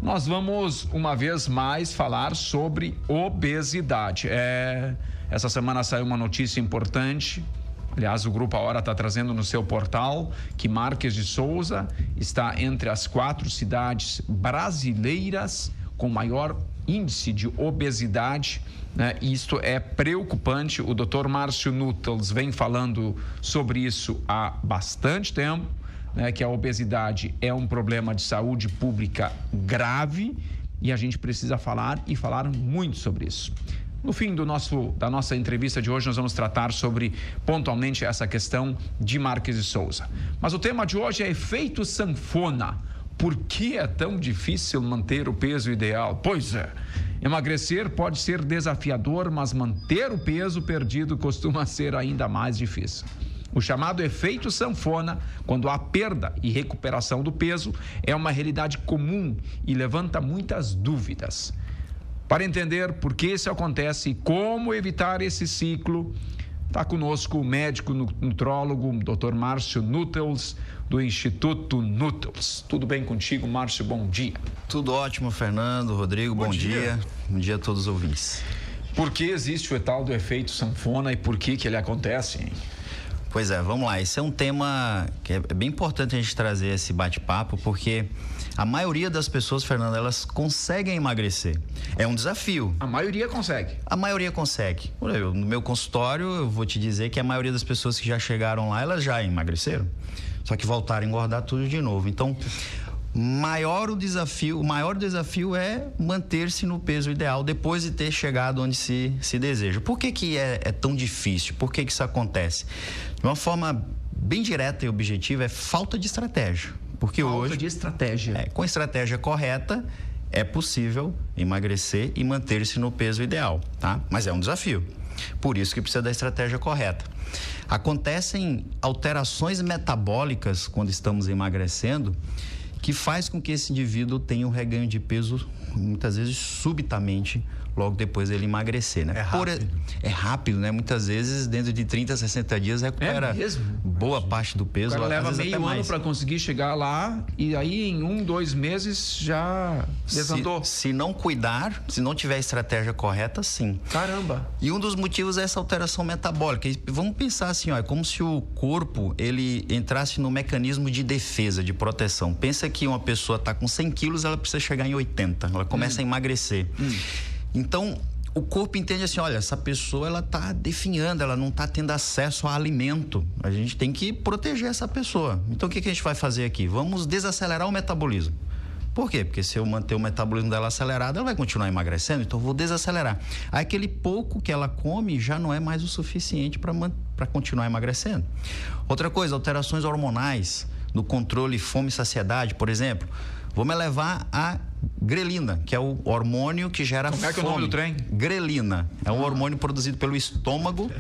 Nós vamos, uma vez mais, falar sobre obesidade. Essa semana saiu uma notícia importante. Aliás, o Grupo A Hora está trazendo no seu portal que Marques de Souza está entre as 4 cidades brasileiras com maior índice de obesidade, né? Isto é preocupante. O Dr. Márcio Nuttels vem falando sobre isso há bastante tempo, né? Que a obesidade é um problema de saúde pública grave e a gente precisa falar e falar muito sobre isso. No fim da nossa entrevista de hoje, nós vamos tratar sobre, pontualmente, essa questão de Marques de Souza. Mas o tema de hoje é efeito sanfona. Por que é tão difícil manter o peso ideal? Pois é, emagrecer pode ser desafiador, mas manter o peso perdido costuma ser ainda mais difícil. O chamado efeito sanfona, quando há perda e recuperação do peso, é uma realidade comum e levanta muitas dúvidas. Para entender por que isso acontece e como evitar esse ciclo, está conosco o médico nutrólogo, Dr. Márcio Nuttels, do Instituto Nuttels. Tudo bem contigo, Márcio? Bom dia. Tudo ótimo, Fernando, Rodrigo, bom dia. Bom dia a todos os ouvintes. Por que existe o tal do efeito sanfona e por que ele acontece, hein? Pois é, vamos lá. Esse é um tema que é bem importante a gente trazer esse bate-papo, porque a maioria das pessoas, Fernando, elas conseguem emagrecer. É um desafio. A maioria consegue? A maioria consegue. No meu consultório, eu vou te dizer que a maioria das pessoas que já chegaram lá, elas já emagreceram. Só que voltaram a engordar tudo de novo. Então, o maior desafio é manter-se no peso ideal depois de ter chegado onde se deseja. Por que é tão difícil? Por que isso acontece? De uma forma bem direta e objetiva, é falta de estratégia. Porque falta de estratégia. Com a estratégia correta, é possível emagrecer e manter-se no peso ideal, tá? Mas é um desafio. Por isso que precisa da estratégia correta. Acontecem alterações metabólicas quando estamos emagrecendo, que faz com que esse indivíduo tenha um reganho de peso, muitas vezes subitamente, logo depois dele emagrecer, né? É rápido, né? Muitas vezes, dentro de 30 a 60 dias, recupera boa parte do peso. O cara leva meio ano para conseguir chegar lá e aí em 1, 2 meses já desandou. Se não cuidar, se não tiver a estratégia correta, sim. Caramba! E um dos motivos é essa alteração metabólica. E vamos pensar assim, ó, é como se o corpo, ele entrasse no mecanismo de defesa, de proteção. Pensa que uma pessoa está com 100 quilos, ela precisa chegar em 80, ela começa a emagrecer. Então, o corpo entende assim, olha, essa pessoa, ela está definhando, ela não está tendo acesso a alimento. A gente tem que proteger essa pessoa. Então, o que a gente vai fazer aqui? Vamos desacelerar o metabolismo. Por quê? Porque se eu manter o metabolismo dela acelerado, ela vai continuar emagrecendo, então eu vou desacelerar. Aí, aquele pouco que ela come já não é mais o suficiente para continuar emagrecendo. Outra coisa, alterações hormonais no controle fome e saciedade, por exemplo. Vou me levar a grelina, que é o hormônio que gera fome. Como é que é o nome do trem? Grelina. É um hormônio produzido pelo estômago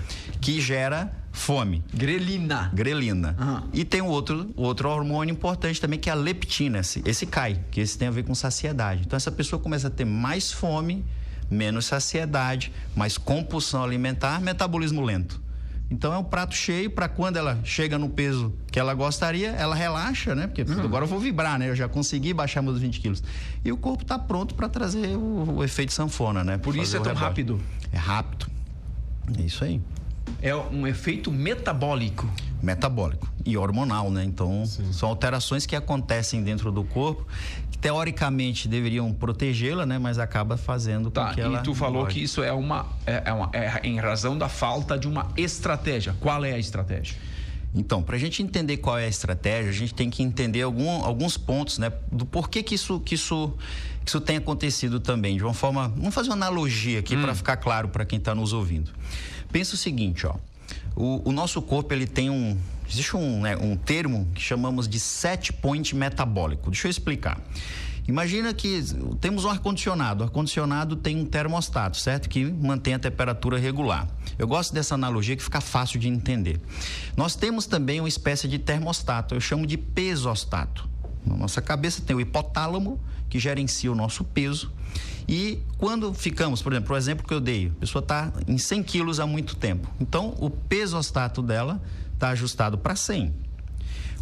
que gera fome. Grelina. E tem outro hormônio importante também, que é a leptina. Esse cai, que esse tem a ver com saciedade. Então, essa pessoa começa a ter mais fome, menos saciedade, mais compulsão alimentar, metabolismo lento. Então é um prato cheio para quando ela chega no peso que ela gostaria, ela relaxa, né? Porque agora eu vou vibrar, né? Eu já consegui baixar meus 20 quilos. E o corpo está pronto para trazer o efeito sanfona, né? Por isso é tão rápido. É rápido. É isso aí. É um efeito metabólico. Metabólico e hormonal, né? Então, são alterações que acontecem dentro do corpo, que teoricamente deveriam protegê-la, né? Mas acaba fazendo com que ela... E tu falou que isso é em razão da falta de uma estratégia. Qual é a estratégia? Então, para a gente entender qual é a estratégia, a gente tem que entender alguns pontos, né? Do porquê que isso tem acontecido também. De uma forma... Vamos fazer uma analogia aqui para ficar claro para quem está nos ouvindo. Pensa o seguinte, ó. O nosso corpo, ele tem existe um termo que chamamos de set point metabólico. Deixa eu explicar. Imagina que temos um ar-condicionado. O ar-condicionado tem um termostato, certo? Que mantém a temperatura regular. Eu gosto dessa analogia que fica fácil de entender. Nós temos também uma espécie de termostato. Eu chamo de pesostato. Na nossa cabeça tem o hipotálamo, que gerencia o nosso peso. E quando ficamos, por exemplo, o exemplo que eu dei, a pessoa está em 100 quilos há muito tempo. Então, o pesostato dela está ajustado para 100.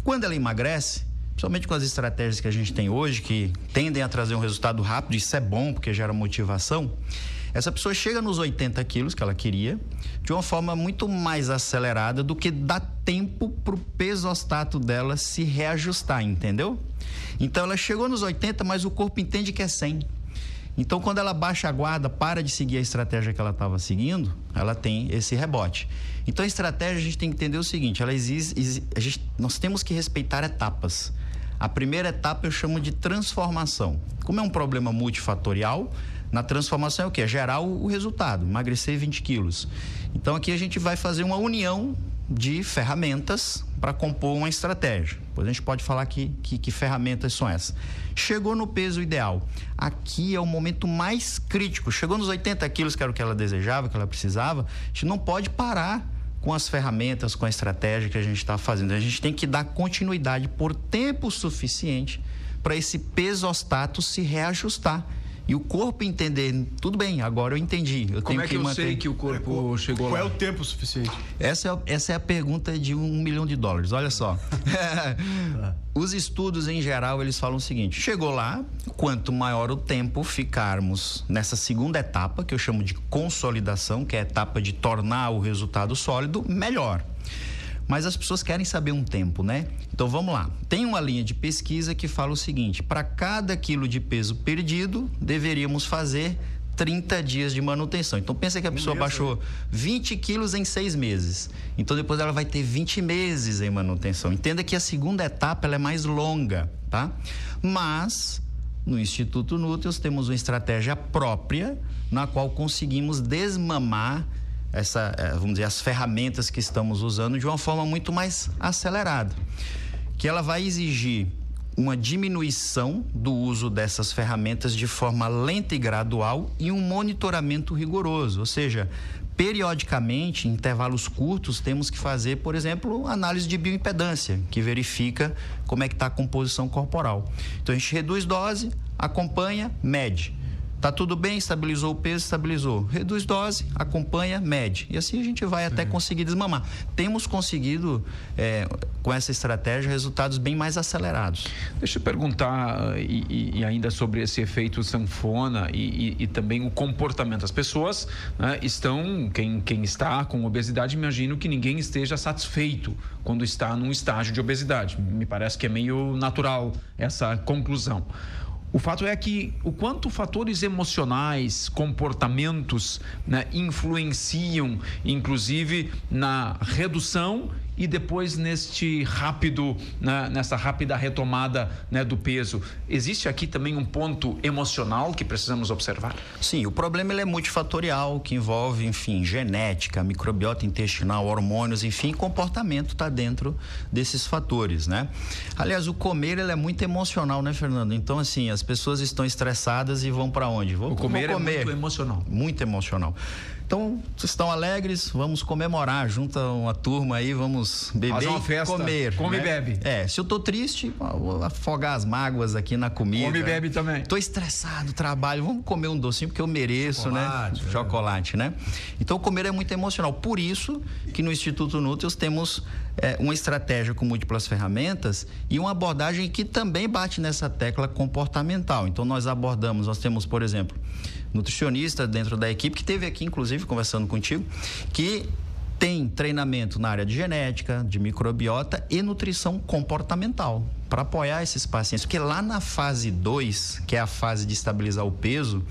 Quando ela emagrece, principalmente com as estratégias que a gente tem hoje, que tendem a trazer um resultado rápido, isso é bom porque gera motivação. Essa pessoa chega nos 80 quilos que ela queria de uma forma muito mais acelerada do que dá tempo para o pesostato dela se reajustar, entendeu? Então, ela chegou nos 80, mas o corpo entende que é 100. Então, quando ela baixa a guarda, para de seguir a estratégia que ela estava seguindo, ela tem esse rebote. Então, a estratégia, a gente tem que entender o seguinte, nós temos que respeitar etapas. A primeira etapa eu chamo de transformação. Como é um problema multifatorial, na transformação é o quê? É gerar o resultado, emagrecer 20 quilos. Então, aqui a gente vai fazer uma união de ferramentas para compor uma estratégia. Depois a gente pode falar que ferramentas são essas. Chegou no peso ideal. Aqui é o momento mais crítico. Chegou nos 80 quilos, que era o que ela desejava, que ela precisava. A gente não pode parar com as ferramentas, com a estratégia que a gente está fazendo. A gente tem que dar continuidade por tempo suficiente para esse pesostato se reajustar. E o corpo entender, tudo bem, agora eu entendi. Como é que eu sei que o corpo chegou lá? Qual é o tempo suficiente? Essa é a pergunta de $1 milhão. Olha só. Os estudos, em geral, eles falam o seguinte: chegou lá, quanto maior o tempo ficarmos nessa segunda etapa, que eu chamo de consolidação, que é a etapa de tornar o resultado sólido, melhor. Mas as pessoas querem saber um tempo, né? Então, vamos lá. Tem uma linha de pesquisa que fala o seguinte: para cada quilo de peso perdido, deveríamos fazer 30 dias de manutenção. Então, pensa que a pessoa baixou 20 quilos em 6 meses. Então, depois ela vai ter 20 meses em manutenção. Entenda que a segunda etapa ela é mais longa, tá? Mas, no Instituto Nútrios, temos uma estratégia própria na qual conseguimos desmamar vamos dizer, as ferramentas que estamos usando de uma forma muito mais acelerada, que ela vai exigir uma diminuição do uso dessas ferramentas de forma lenta e gradual e um monitoramento rigoroso, ou seja, periodicamente, em intervalos curtos, temos que fazer, por exemplo, análise de bioimpedância, que verifica como é que está a composição corporal. Então, a gente reduz dose, acompanha, mede. Tá tudo bem, estabilizou o peso, estabilizou. Reduz dose, acompanha, mede. E assim a gente vai até conseguir desmamar. Temos conseguido, com essa estratégia, resultados bem mais acelerados. Deixa eu perguntar e ainda sobre esse efeito sanfona e também o comportamento. As pessoas, né, estão, quem está com obesidade, imagino que ninguém esteja satisfeito quando está num estágio de obesidade. Me parece que é meio natural essa conclusão. O fato é que o quanto fatores emocionais, comportamentos, né, influenciam, inclusive, na redução e depois nessa rápida retomada, né, do peso. Existe aqui também um ponto emocional que precisamos observar? Sim, o problema ele é multifatorial, que envolve, enfim, genética, microbiota intestinal, hormônios, enfim, comportamento está dentro desses fatores, né? Aliás, o comer ele é muito emocional, né, Fernando? Então, assim, as pessoas estão estressadas e vão para onde? O comer é muito emocional. Muito emocional. Então, vocês estão alegres, vamos comemorar, junta uma turma aí, vamos beber faz uma festa, e comer. Come, né? E bebe. Se eu tô triste, vou afogar as mágoas aqui na comida. Come e bebe também. Tô estressado, trabalho, vamos comer um docinho porque eu mereço, chocolate, né? Chocolate, né? Então, comer é muito emocional. Por isso que no Instituto Nútrios temos uma estratégia com múltiplas ferramentas e uma abordagem que também bate nessa tecla comportamental. Então, nós temos, por exemplo, nutricionista dentro da equipe, que esteve aqui, inclusive, conversando contigo, que tem treinamento na área de genética, de microbiota e nutrição comportamental, para apoiar esses pacientes. Porque lá na fase 2, que é a fase de estabilizar o peso,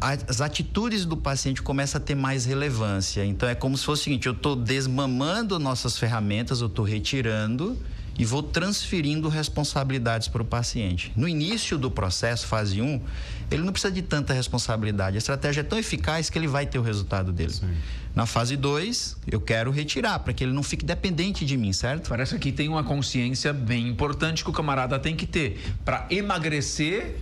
as atitudes do paciente começam a ter mais relevância. Então, é como se fosse o seguinte: eu estou desmamando nossas ferramentas, eu estou retirando e vou transferindo responsabilidades para o paciente. No início do processo, fase 1, ele não precisa de tanta responsabilidade. A estratégia é tão eficaz que ele vai ter o resultado dele. Sim. Na fase 2, eu quero retirar, para que ele não fique dependente de mim, certo? Parece que tem uma consciência bem importante que o camarada tem que ter. Para emagrecer,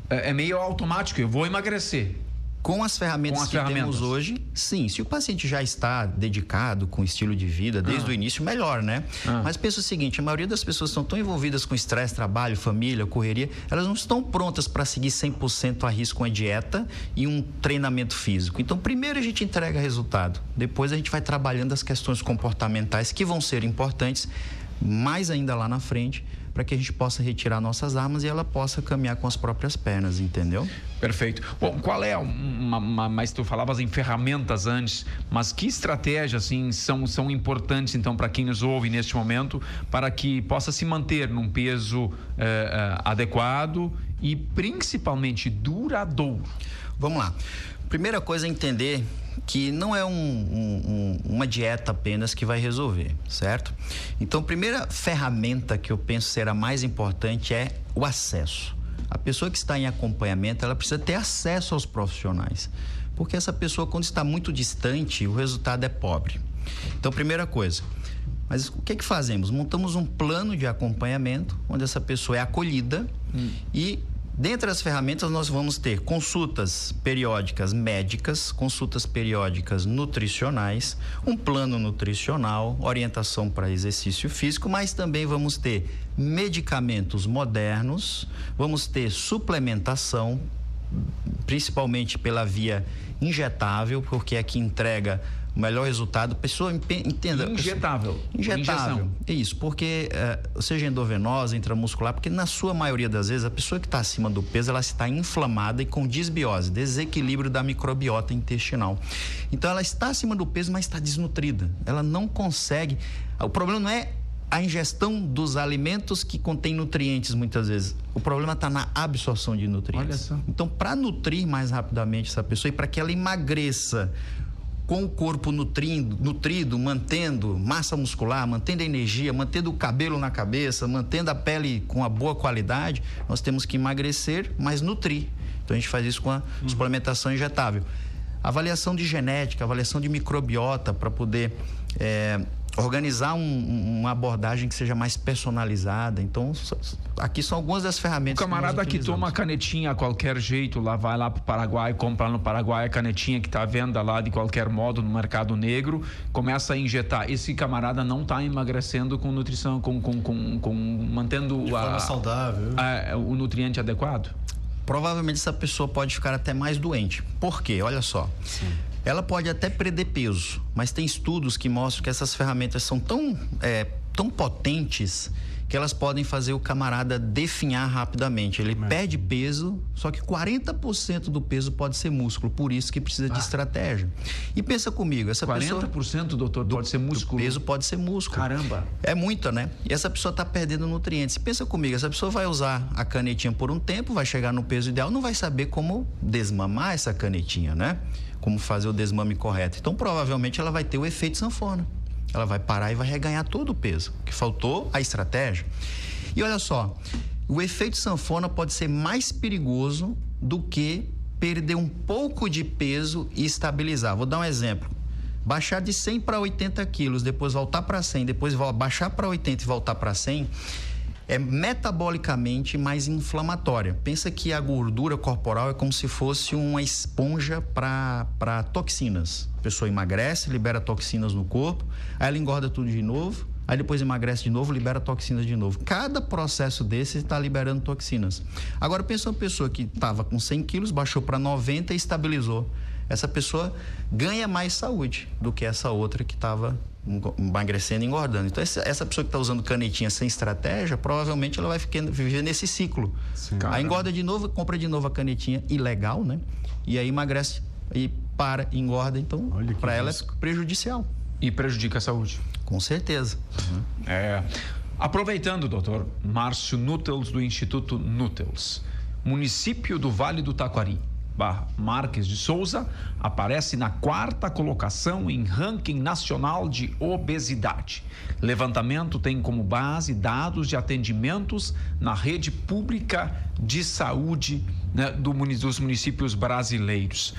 é meio automático, eu vou emagrecer. Com as ferramentas que temos hoje, sim. Se o paciente já está dedicado com estilo de vida desde o início, melhor, né? Mas pensa o seguinte: a maioria das pessoas estão tão envolvidas com estresse, trabalho, família, correria, elas não estão prontas para seguir 100% a risco uma dieta e um treinamento físico. Então, primeiro a gente entrega resultado, depois a gente vai trabalhando as questões comportamentais que vão ser importantes, mais ainda lá na frente, para que a gente possa retirar nossas armas e ela possa caminhar com as próprias pernas, entendeu? Perfeito. Bom, qual é mas tu falavas em ferramentas antes, mas que estratégias assim são importantes então para quem nos ouve neste momento para que possa se manter num peso adequado e principalmente duradouro? Vamos lá. Primeira coisa é entender que não é uma dieta apenas que vai resolver, certo? Então, a primeira ferramenta que eu penso ser a mais importante é o acesso. A pessoa que está em acompanhamento, ela precisa ter acesso aos profissionais, porque essa pessoa, quando está muito distante, o resultado é pobre. Então, primeira coisa, mas o que fazemos? Montamos um plano de acompanhamento, onde essa pessoa é acolhida e dentre as ferramentas, nós vamos ter consultas periódicas médicas, consultas periódicas nutricionais, um plano nutricional, orientação para exercício físico, mas também vamos ter medicamentos modernos, vamos ter suplementação, principalmente pela via injetável, porque é que entrega o melhor resultado. A pessoa entenda. Injetável. Injetável. Isso, porque seja endovenosa, intramuscular, porque na sua maioria das vezes a pessoa que está acima do peso, ela está inflamada e com disbiose, desequilíbrio da microbiota intestinal. Então ela está acima do peso, mas está desnutrida. Ela não consegue. O problema não é a ingestão dos alimentos que contém nutrientes muitas vezes. O problema está na absorção de nutrientes. Olha só. Então, para nutrir mais rapidamente essa pessoa e para que ela emagreça com o corpo nutrido, mantendo massa muscular, mantendo energia, mantendo o cabelo na cabeça, mantendo a pele com a boa qualidade, nós temos que emagrecer, mas nutrir. Então a gente faz isso com a suplementação injetável. Avaliação de genética, avaliação de microbiota para poder organizar uma abordagem que seja mais personalizada. Então, aqui são algumas das ferramentas. O camarada que toma a canetinha a qualquer jeito, vai lá para o Paraguai, compra no Paraguai a canetinha que está à venda lá de qualquer modo no mercado negro, começa a injetar. Esse camarada não está emagrecendo com nutrição, mantendo de forma saudável. O nutriente adequado? Provavelmente essa pessoa pode ficar até mais doente. Por quê? Olha só. Sim. Ela pode até perder peso, mas tem estudos que mostram que essas ferramentas são tão potentes que elas podem fazer o camarada definhar rapidamente. Ele perde peso, só que 40% do peso pode ser músculo, por isso que precisa de estratégia. E pensa comigo, essa 40%, pessoa... doutor, pode ser músculo? Do peso pode ser músculo. Caramba! É muita, né? E essa pessoa está perdendo nutrientes. Pensa comigo, essa pessoa vai usar a canetinha por um tempo, vai chegar no peso ideal, não vai saber como desmamar essa canetinha, né? Como fazer o desmame correto. Então, provavelmente, ela vai ter o efeito sanfona. Ela vai parar e vai reganhar todo o peso, que faltou a estratégia. E olha só, o efeito sanfona pode ser mais perigoso do que perder um pouco de peso e estabilizar. Vou dar um exemplo. Baixar de 100 para 80 quilos, depois voltar para 100, depois baixar para 80 e voltar para 100... é metabolicamente mais inflamatória. Pensa que a gordura corporal é como se fosse uma esponja para toxinas. A pessoa emagrece, libera toxinas no corpo, aí ela engorda tudo de novo, aí depois emagrece de novo, libera toxinas de novo. Cada processo desse está liberando toxinas. Agora, pensa uma pessoa que estava com 100 quilos, baixou para 90 e estabilizou. Essa pessoa ganha mais saúde do que essa outra que estava emagrecendo e engordando. Então, essa pessoa que está usando canetinha sem estratégia, provavelmente ela vai viver nesse ciclo. Sim, aí engorda de novo, compra de novo a canetinha ilegal, né? E aí emagrece e engorda. Então, para ela é prejudicial. E prejudica a saúde. Com certeza. Aproveitando, doutor Márcio Nuttels, do Instituto Nuttels, município do Vale do Taquari, Marques de Souza, aparece na 4ª colocação em ranking nacional de obesidade. Levantamento tem como base dados de atendimentos na rede pública de saúde, né, dos municípios brasileiros.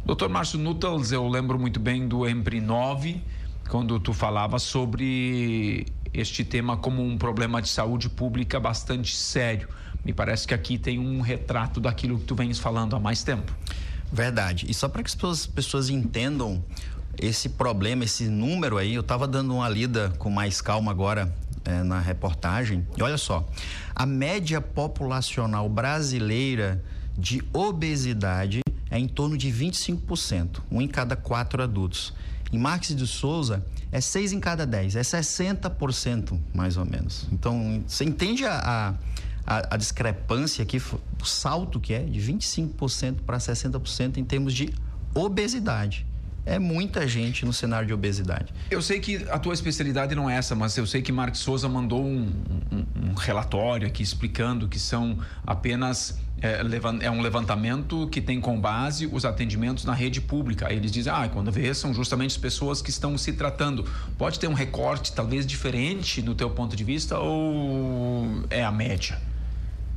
Dr. Márcio Nuttels, eu lembro muito bem do Empre9, quando tu falava sobre este tema como um problema de saúde pública bastante sério. Me parece que aqui tem um retrato daquilo que tu vens falando há mais tempo. Verdade. E só para que as pessoas entendam esse problema, esse número aí, eu estava dando uma lida com mais calma agora na reportagem. E olha só, a média populacional brasileira de obesidade é em torno de 25%, 1 em cada 4 adultos. Em Marques de Souza, é 6 em cada 10, é 60% mais ou menos. Então, você entende a discrepância aqui, o salto que é de 25% para 60% em termos de obesidade. É muita gente no cenário de obesidade. Eu sei que a tua especialidade não é essa, mas eu sei que Marques Souza mandou um relatório aqui explicando que são apenas... É um levantamento que tem como base os atendimentos na rede pública. Aí eles dizem, quando vê, são justamente as pessoas que estão se tratando. Pode ter um recorte talvez diferente no teu ponto de vista ou é a média?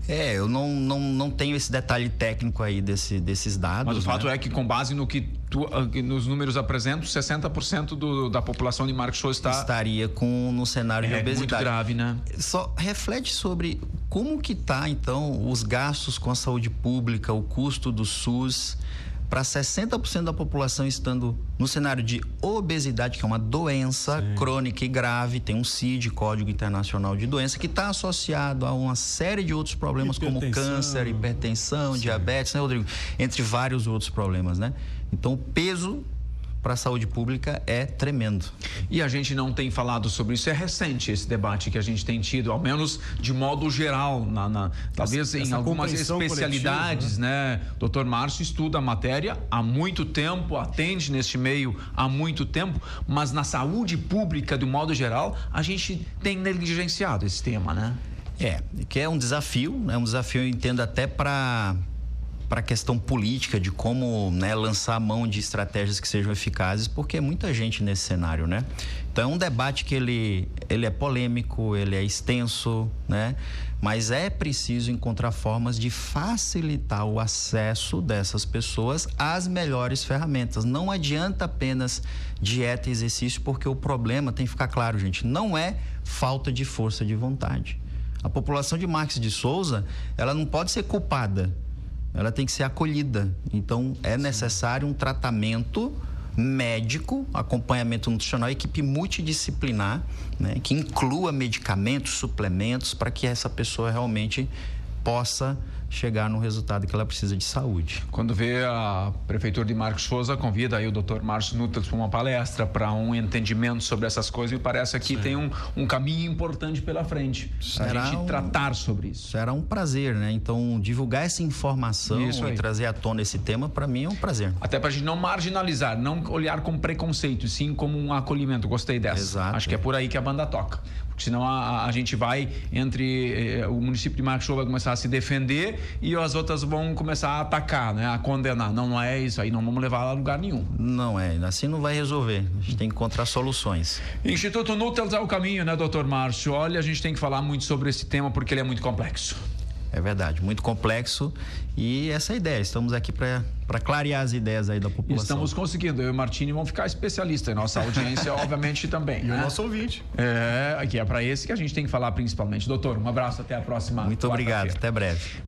Eu não tenho esse detalhe técnico aí desses dados. Mas o fato é que, com base no que nos números apresentam, 60% da população de Marques Souza estaria no cenário de obesidade. É muito grave, né? Só reflete sobre como que está, então, os gastos com a saúde pública, o custo do SUS, para 60% da população estando no cenário de obesidade, que é uma doença crônica e grave, tem um CID, Código Internacional de Doença, que está associado a uma série de outros problemas como câncer, hipertensão, diabetes, né, Rodrigo? Entre vários outros problemas, né? Então, o peso para a saúde pública é tremendo. E a gente não tem falado sobre isso. É recente esse debate que a gente tem tido, ao menos de modo geral, talvez em algumas especialidades, né? Dr. Márcio estuda a matéria há muito tempo, atende neste meio há muito tempo, mas na saúde pública, de modo geral, a gente tem negligenciado esse tema, né? Que é um desafio, eu entendo até para a questão política de como, né, lançar mão de estratégias que sejam eficazes, porque é muita gente nesse cenário, né? Então é um debate que ele é polêmico, ele é extenso, né? Mas é preciso encontrar formas de facilitar o acesso dessas pessoas às melhores ferramentas. Não adianta apenas dieta e exercício, porque o problema tem que ficar claro, gente, não é falta de força de vontade. A população de Marques de Souza, ela não pode ser culpada, ela tem que ser acolhida. Então, é necessário um tratamento médico, acompanhamento nutricional, equipe multidisciplinar, né, que inclua medicamentos, suplementos, para que essa pessoa realmente possa chegar no resultado que ela precisa de saúde. Quando vê a Prefeitura de Marques Souza, convida aí o Dr. Márcio Nuttels para uma palestra, para um entendimento sobre essas coisas, e parece que tem um caminho importante pela frente, para a gente tratar sobre isso. Será um prazer, né? Então, divulgar essa informação e trazer à tona esse tema, para mim é um prazer. Até para a gente não marginalizar, não olhar com preconceito, sim como um acolhimento. Gostei dessa. Exato. Acho que é por aí que a banda toca. Porque senão a gente vai o município de Marques Souza vai começar a se defender e as outras vão começar a atacar, né? A condenar. Não é isso aí, não vamos levar a lugar nenhum. Não é, assim não vai resolver. A gente tem que encontrar soluções. Instituto Nuttels é o caminho, né, doutor Márcio? Olha, a gente tem que falar muito sobre esse tema porque ele é muito complexo. É verdade, muito complexo, e essa é a ideia. Estamos aqui para clarear as ideias aí da população. Estamos conseguindo. Eu e o Martini vamos ficar especialistas. Nossa audiência, obviamente, também. E o nosso ouvinte. Aqui é para esse que a gente tem que falar principalmente. Doutor, um abraço, até a próxima. Muito obrigado, até breve.